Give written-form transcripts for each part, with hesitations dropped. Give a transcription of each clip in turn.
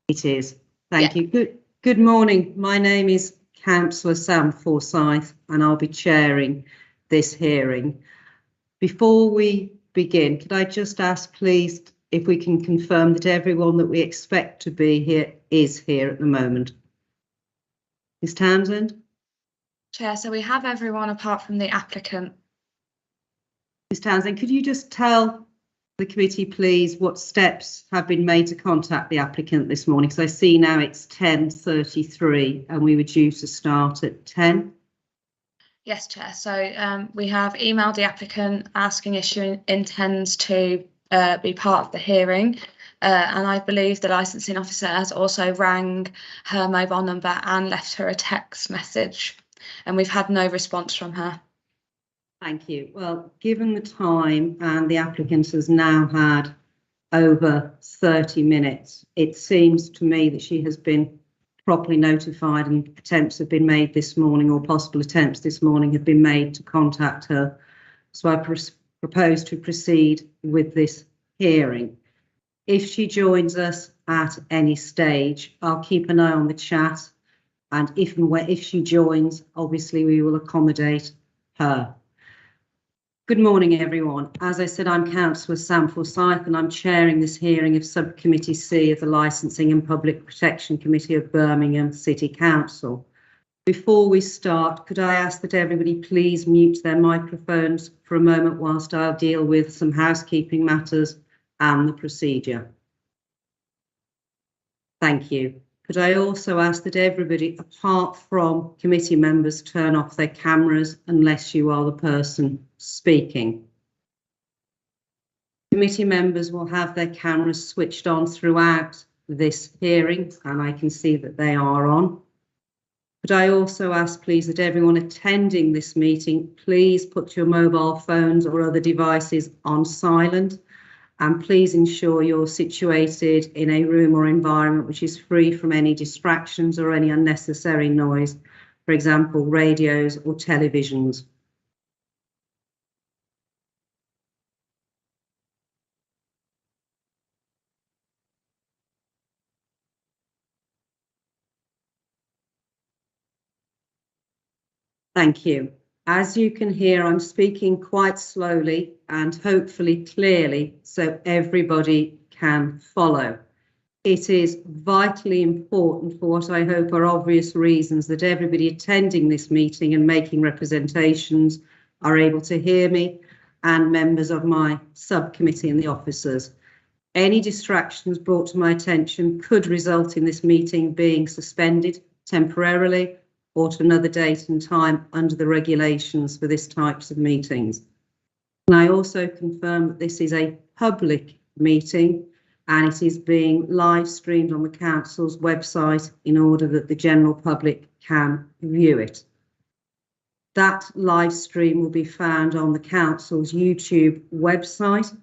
It is. Thank you. Good morning. My name is Councillor Sam Forsyth and I'll be chairing this hearing. Before we begin, could I just ask, please, if we can confirm that everyone that we expect to be here is here at the moment? Ms Townsend? Chair, so we have everyone apart from the applicant. Ms Townsend, could you just tell the committee, please, what steps have been made to contact the applicant this morning? Because I see now it's 10:33 and we were due to start at 10. Yes, Chair. So we have emailed the applicant asking if she intends to be part of the hearing. And I believe the licensing officer has also rang her mobile number and left her a text message. And we've had no response from her. Thank you. Well, given the time and the applicant has now had over 30 minutes, it seems to me that she has been properly notified and attempts have been made this morning, or possible attempts this morning have been made to contact her. So I propose to proceed with this hearing. If she joins us at any stage, I'll keep an eye on the chat, and if she joins, obviously we will accommodate her. Good morning, everyone. As I said, I'm Councillor Sam Forsyth and I'm chairing this hearing of Subcommittee C of the Licensing and Public Protection Committee of Birmingham City Council. Before we start, could I ask that everybody please mute their microphones for a moment whilst I'll deal with some housekeeping matters and the procedure. Thank you. Could I also ask that everybody, apart from committee members, turn off their cameras unless you are the person speaking. Committee members will have their cameras switched on throughout this hearing, and I can see that they are on. Could I also ask, please, that everyone attending this meeting, please put your mobile phones or other devices on silent, and please ensure you're situated in a room or environment which is free from any distractions or any unnecessary noise, for example, radios or televisions. Thank you. As you can hear, I'm speaking quite slowly and hopefully clearly so everybody can follow. It is vitally important, for what I hope are obvious reasons, that everybody attending this meeting and making representations are able to hear me, and members of my subcommittee and the officers. Any distractions brought to my attention could result in this meeting being suspended temporarily or to another date and time under the regulations for this types of meetings. And I also confirm that this is a public meeting and it is being live streamed on the council's website in order that the general public can view it. That live stream will be found on the council's YouTube website,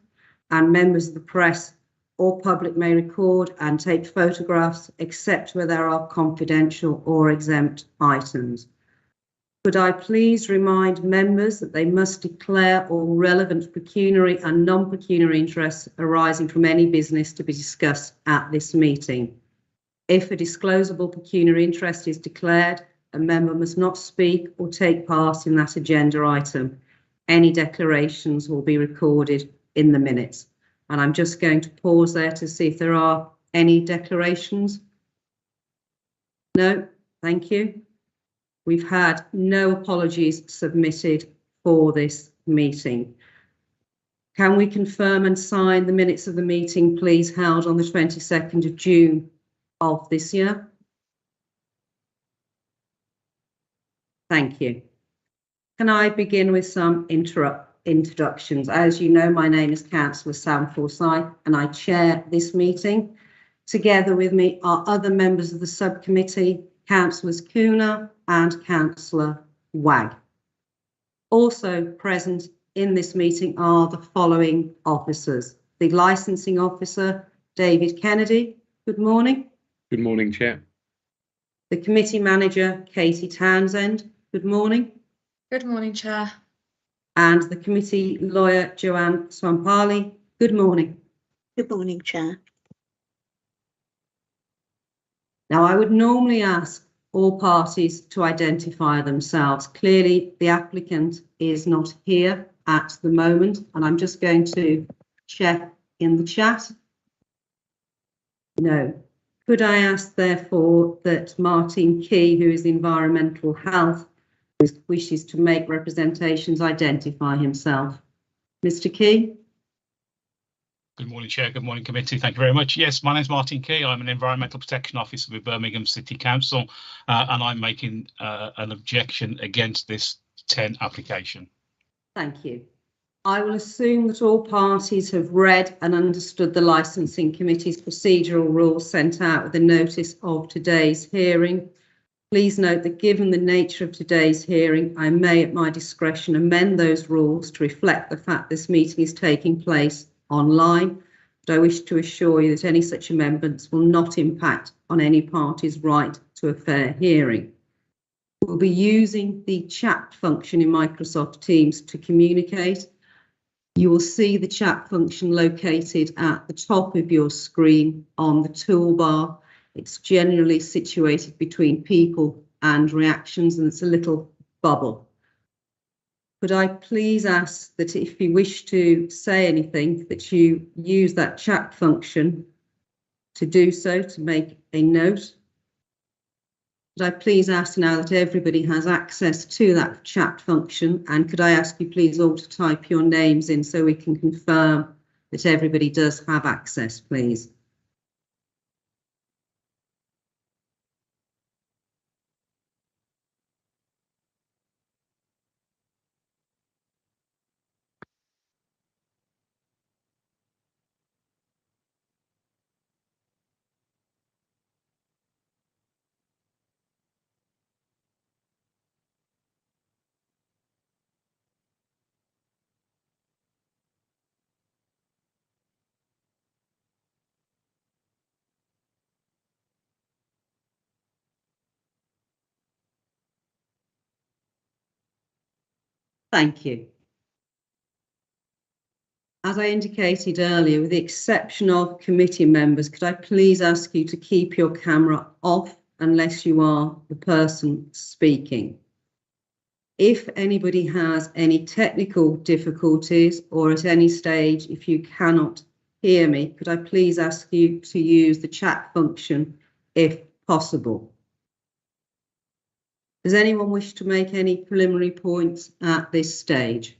and members of the press or public may record and take photographs except where there are confidential or exempt items. Could I please remind members that they must declare all relevant pecuniary and non-pecuniary interests arising from any business to be discussed at this meeting. If a disclosable pecuniary interest is declared, a member must not speak or take part in that agenda item. Any declarations will be recorded in the minutes. And I'm just going to pause there to see if there are any declarations. No, thank you. We've had no apologies submitted for this meeting. Can we confirm and sign the minutes of the meeting, please, held on the 22nd of June of this year? Thank you. Can I begin with some introductions? As you know, my name is Councillor Sam Forsyth and I chair this meeting. Together with me are other members of the subcommittee, Councillors Cooner and Councillor Wagg. Also present in this meeting are the following officers. The licensing officer, David Kennedy. Good morning. Good morning, Chair. The committee manager, Katie Townsend. Good morning. Good morning, Chair. And the committee lawyer, Joanne Swampali. Good morning. Good morning, Chair. Now, I would normally ask all parties to identify themselves. Clearly, the applicant is not here at the moment, and I'm just going to check in the chat. No. Could I ask, therefore, that Martin Key, who is Environmental Health, who wishes to make representations, identify himself? Mr. Key? Good morning, Chair. Good morning, Committee. Thank you very much. Yes, my name is Martin Key. I'm an Environmental Protection Officer with Birmingham City Council, and I'm making an objection against this 10 application. Thank you. I will assume that all parties have read and understood the Licensing Committee's procedural rules sent out with the notice of today's hearing. Please note that given the nature of today's hearing, I may at my discretion amend those rules to reflect the fact this meeting is taking place online, but I wish to assure you that any such amendments will not impact on any party's right to a fair hearing. We'll be using the chat function in Microsoft Teams to communicate. You will see the chat function located at the top of your screen on the toolbar. It's generally situated between people and reactions, and it's a little bubble. Could I please ask that if you wish to say anything, that you use that chat function to do so, to make a note? Could I please ask now that everybody has access to that chat function, and could I ask you please all to type your names in so we can confirm that everybody does have access, please? Thank you. As I indicated earlier, with the exception of committee members, could I please ask you to keep your camera off unless you are the person speaking? If anybody has any technical difficulties, or at any stage if you cannot hear me, could I please ask you to use the chat function if possible? Does anyone wish to make any preliminary points at this stage?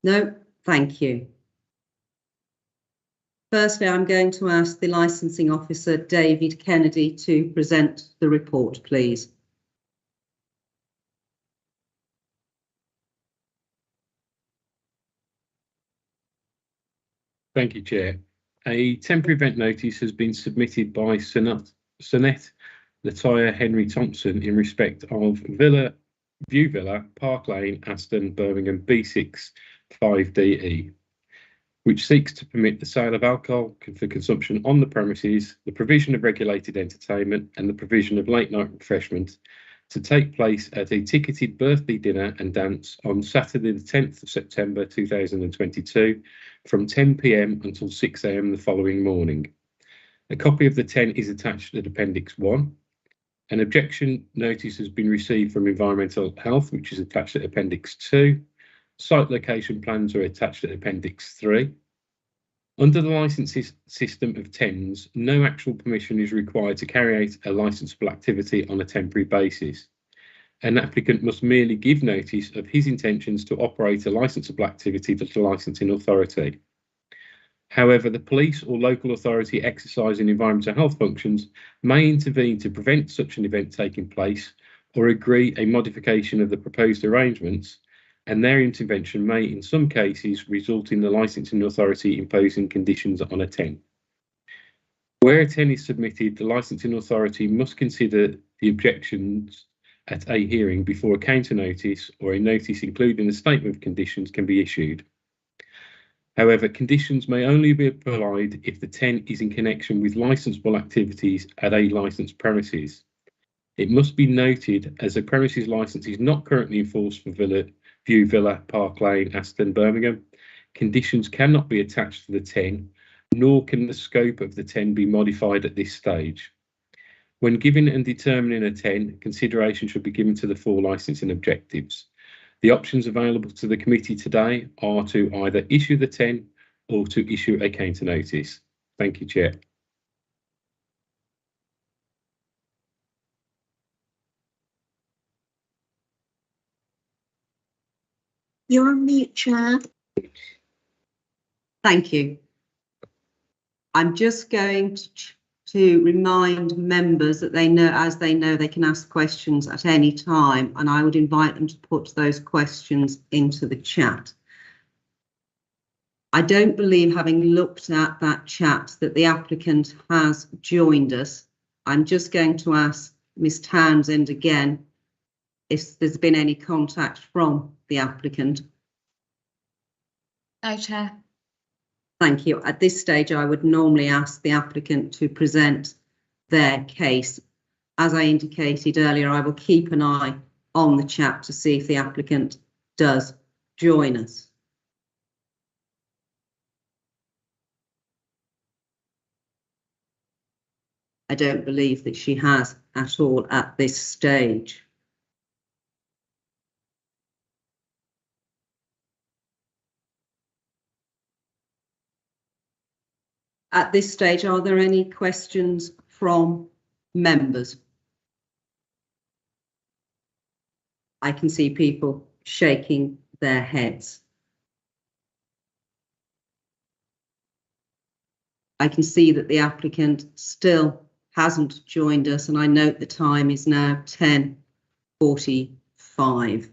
No, thank you. Firstly, I'm going to ask the Licensing Officer, David Kennedy, to present the report, please. Thank you, Chair. A temporary event notice has been submitted by Sonette Latoya Henry Thompson in respect of View Villa, Park Lane, Aston, Birmingham, B6 5DE, which seeks to permit the sale of alcohol for consumption on the premises, the provision of regulated entertainment, and the provision of late night refreshment to take place at a ticketed birthday dinner and dance on Saturday the 10th of September 2022 from 10 p.m. until 6 a.m. the following morning. A copy of the 10 is attached at Appendix 1. An objection notice has been received from Environmental Health, which is attached at Appendix 2. Site location plans are attached at Appendix 3. Under the licensing system of TENS, no actual permission is required to carry out a licensable activity on a temporary basis. An applicant must merely give notice of his intentions to operate a licensable activity to the licensing authority. However, the police or local authority exercising environmental health functions may intervene to prevent such an event taking place or agree a modification of the proposed arrangements, and their intervention may, in some cases, result in the licensing authority imposing conditions on a TEN. Where a TEN is submitted, the licensing authority must consider the objections at a hearing before a counter notice or a notice including a statement of conditions can be issued. However, conditions may only be applied if the TEN is in connection with licensable activities at a licensed premises. It must be noted, as a premises licence is not currently enforced for View Villa, Park Lane, Aston, Birmingham, conditions cannot be attached to the TEN, nor can the scope of the TEN be modified at this stage. When giving and determining a TEN, consideration should be given to the 4 licensing objectives. The options available to the committee today are to either issue the TEN or to issue a counter notice. Thank you, Chair. You're on mute, Chair. Thank you. I'm just going to remind members that they know, as they know, they can ask questions at any time, and I would invite them to put those questions into the chat. I don't believe, having looked at that chat, that the applicant has joined us. I'm just going to ask Ms. Townsend again if there's been any contact from the applicant. No, Chair. Thank you. At this stage, I would normally ask the applicant to present their case. As I indicated earlier, I will keep an eye on the chat to see if the applicant does join us. I don't believe that she has at all at this stage. At this stage, are there any questions from members? I can see people shaking their heads. I can see that the applicant still hasn't joined us, and I note the time is now 10:45.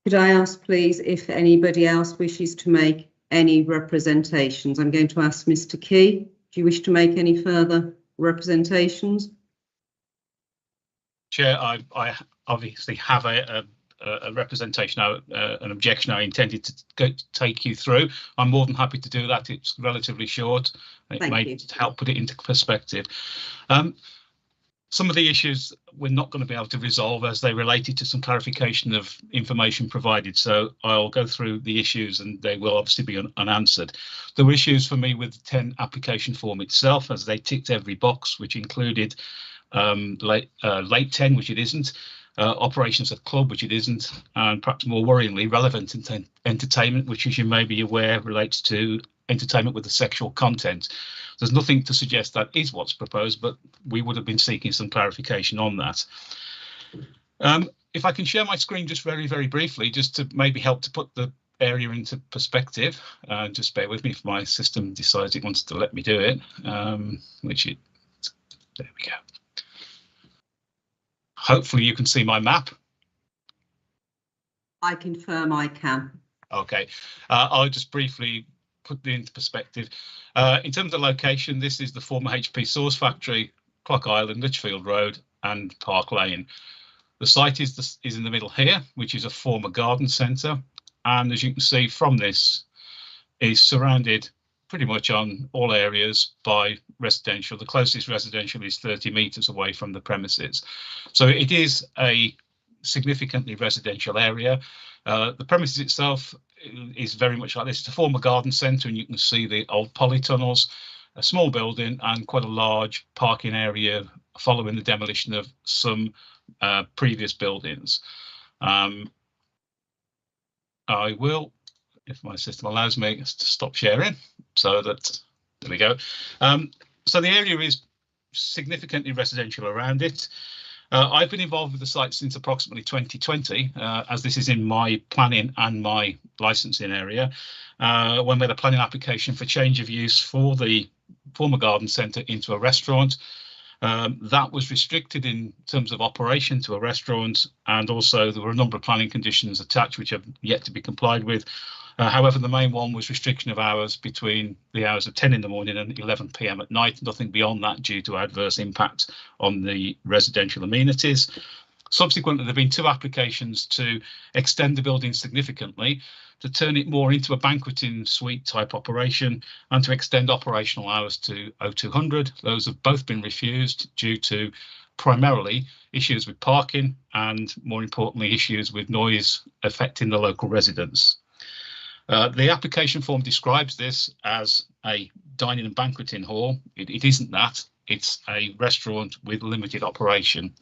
Could I ask, please, if anybody else wishes to make any representations? I'm going to ask Mr. Key. Do you wish to make any further representations? Chair, I obviously have a representation, an objection I intended to take you through. I'm more than happy to do that. It's relatively short. It may help put it into perspective. Some of the issues we're not going to be able to resolve as they related to some clarification of information provided. So I'll go through the issues and they will obviously be unanswered. There were issues for me with the TEN application form itself, as they ticked every box, which included late TEN, which it isn't, operations at club, which it isn't, and perhaps more worryingly, relevant entertainment, which, as you may be aware, relates to entertainment with a sexual content. There's nothing to suggest that is what's proposed, but we would have been seeking some clarification on that. If I can share my screen just very, very briefly, just to maybe help to put the area into perspective. Just bear with me if my system decides it wants to let me do it, there we go. Hopefully you can see my map. I confirm I can. Okay, I'll just briefly put it into perspective. In terms of location, this is the former HP Sauce Factory, Clock Island, Litchfield Road and Park Lane. The site is in the middle here, which is a former garden centre, and as you can see from this, is surrounded pretty much on all areas by residential. The closest residential is 30 metres away from the premises. So it is a significantly residential area. The premises itself is very much like this. It's a former garden centre, and you can see the old polytunnels, a small building and quite a large parking area following the demolition of some previous buildings. I will, if my system allows me, to stop sharing, so that, there we go. So the area is significantly residential around it. I've been involved with the site since approximately 2020, as this is in my planning and my licensing area, when we had a planning application for change of use for the former garden centre into a restaurant. That was restricted in terms of operation to a restaurant, and also there were a number of planning conditions attached which have yet to be complied with. However, the main one was restriction of hours between the hours of 10 in the morning and 11 p.m. at night, nothing beyond that due to adverse impact on the residential amenities. Subsequently, there have been 2 applications to extend the building significantly, to turn it more into a banqueting suite type operation, and to extend operational hours to 0200. Those have both been refused due to primarily issues with parking and, more importantly, issues with noise affecting the local residents. The application form describes this as a dining and banqueting hall. It isn't that. It's a restaurant with limited operation.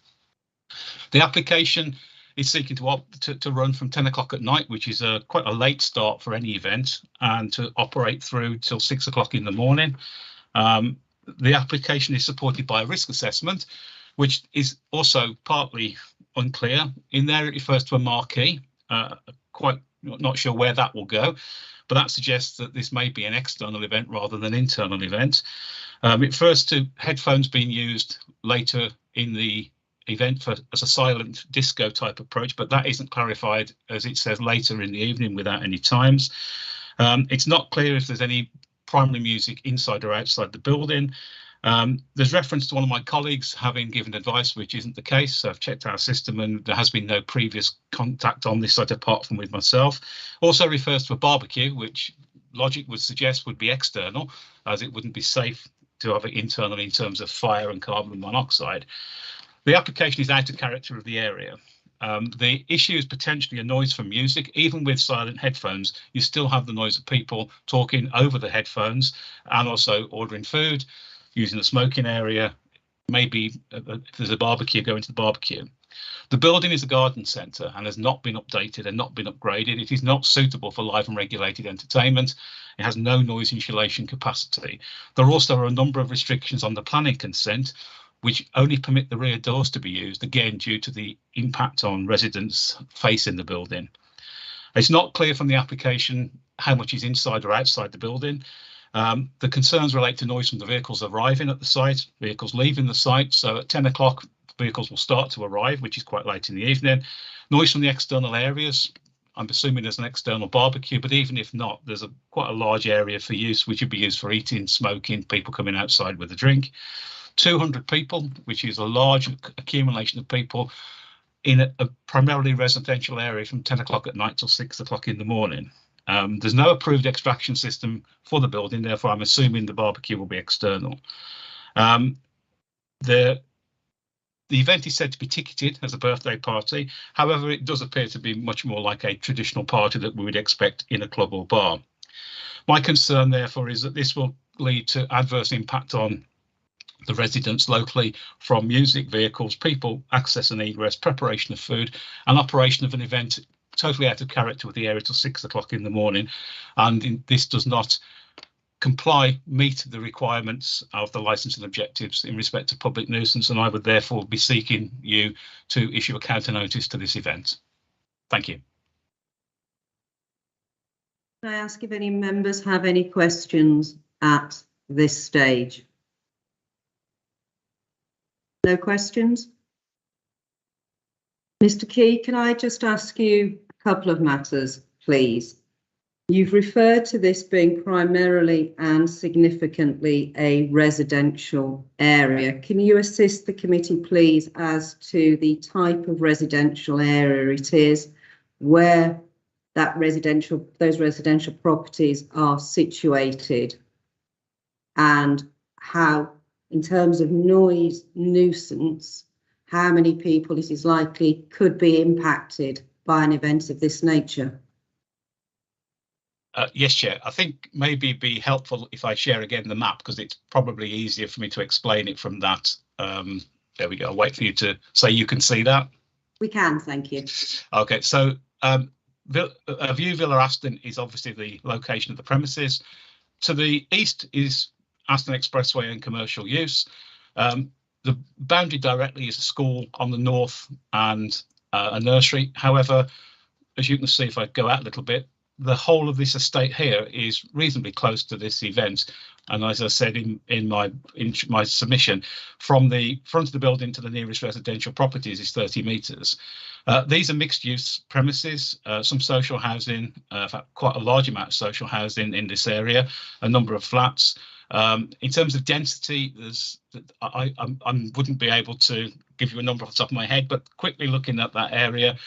The application is seeking to run from 10 o'clock at night, which is quite a late start for any event, and to operate through till 6 o'clock in the morning. The application is supported by a risk assessment, which is also partly unclear. In there, it refers to a marquee. Quite not sure where that will go, but that suggests that this may be an external event rather than an internal event. It refers to headphones being used later in the event as a silent disco type approach, but that isn't clarified, as it says later in the evening without any times. It's not clear if there's any primary music inside or outside the building. There's reference to one of my colleagues having given advice, which isn't the case. So I've checked our system and there has been no previous contact on this site apart from with myself. Also refers to a barbecue, which logic would suggest would be external, as it wouldn't be safe to have it internally in terms of fire and carbon monoxide. The application is out of character of the area. The issue is potentially a noise from music. Even with silent headphones, you still have the noise of people talking over the headphones and also ordering food, using the smoking area, maybe if there's a barbecue, going to the barbecue. The building is a garden centre and has not been updated and not been upgraded. It is not suitable for live and regulated entertainment. It has no noise insulation capacity. There also are a number of restrictions on the planning consent, which only permit the rear doors to be used, again, due to the impact on residents facing the building. It's not clear from the application how much is inside or outside the building. The concerns relate to noise from the vehicles arriving at the site, vehicles leaving the site. So at 10 o'clock, vehicles will start to arrive, which is quite late in the evening. Noise from the external areas. I'm assuming there's an external barbecue, but even if not, there's quite a large area for use, which would be used for eating, smoking, people coming outside with a drink. 200 people, which is a large accumulation of people in a primarily residential area from 10 o'clock at night till 6 o'clock in the morning. There's no approved extraction system for the building, therefore I'm assuming the barbecue will be external. The event is said to be ticketed as a birthday party. However, it does appear to be much more like a traditional party that we would expect in a club or bar. My concern, therefore, is that this will lead to adverse impact on the residents locally from music, vehicles, people, access and egress, preparation of food, and operation of an event totally out of character with the area till 6 o'clock in the morning. And this does not meet the requirements of the licensing objectives in respect to public nuisance, and I would therefore be seeking you to issue a counter notice to this event. Thank you. Can I ask if any members have any questions at this stage? No questions? Mr. Key, can I just ask you a couple of matters, please? You've referred to this being primarily and significantly a residential area. Can you assist the committee, please, as to the type of residential area it is, where those residential properties are situated, and how, in terms of noise nuisance, how many people it is likely could be impacted by an event of this nature? Yes, Chair. I think maybe it'd be helpful if I share again the map, because it's probably easier for me to explain it from that. There we go. I'll wait for you to say you can see that. We can, thank you. OK, so View Villa Aston is obviously the location of the premises. To the east is Aston Expressway and commercial use. The boundary directly is a school on the north and a nursery. However, as you can see, if I go out a little bit, the whole of this estate here is reasonably close to this event. And as I said in my submission, from the front of the building to the nearest residential properties is 30 metres. These are mixed use premises, some social housing, in fact, quite a large amount of social housing in this area, a number of flats. In terms of density, I wouldn't be able to give you a number off the top of my head, but quickly looking at that area,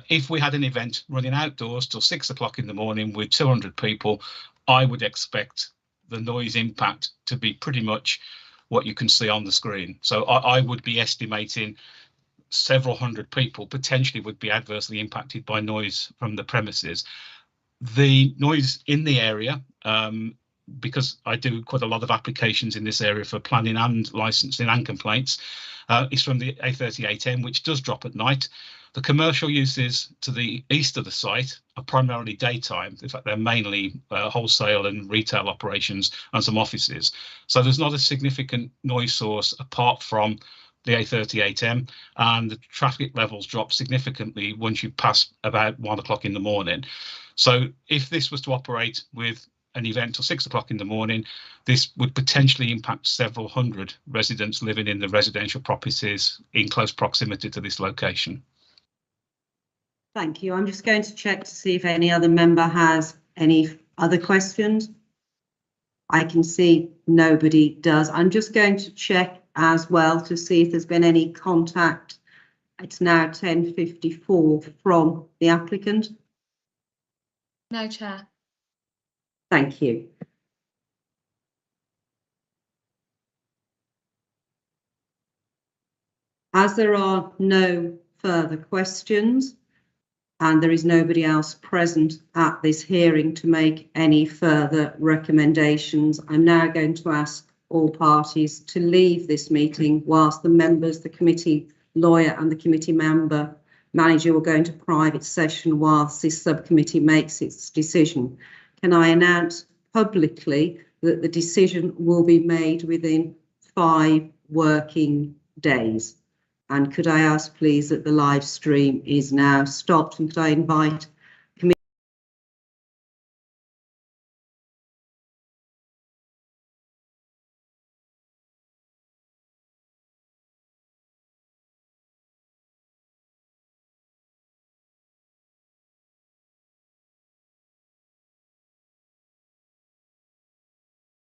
if we had an event running outdoors till 6 o'clock in the morning with 200 people, I would expect the noise impact to be pretty much what you can see on the screen. So I would be estimating several hundred people potentially would be adversely impacted by noise from the premises. The noise in the area, because I do quite a lot of applications in this area for planning and licensing and complaints, is from the A38M, which does drop at night. The commercial uses to the east of the site are primarily daytime. In fact, they're mainly wholesale and retail operations and some offices. So there's not a significant noise source apart from the A38M, and the traffic levels drop significantly once you pass about 1 o'clock in the morning. So if this was to operate with an event till 6 o'clock in the morning, this would potentially impact several hundred residents living in the residential properties in close proximity to this location. Thank you. I'm just going to check to see if any other member has any other questions. I can see nobody does. I'm just going to check as well to see if there's been any contact. It's now 10:54 from the applicant. No, Chair. Thank you. As there are no further questions and there is nobody else present at this hearing to make any further recommendations, I'm now going to ask all parties to leave this meeting whilst the members, the committee lawyer and the committee member manager will go into private session whilst this subcommittee makes its decision. Can I announce publicly that the decision will be made within 5 working days? And could I ask please that the live stream is now stopped, and could I invite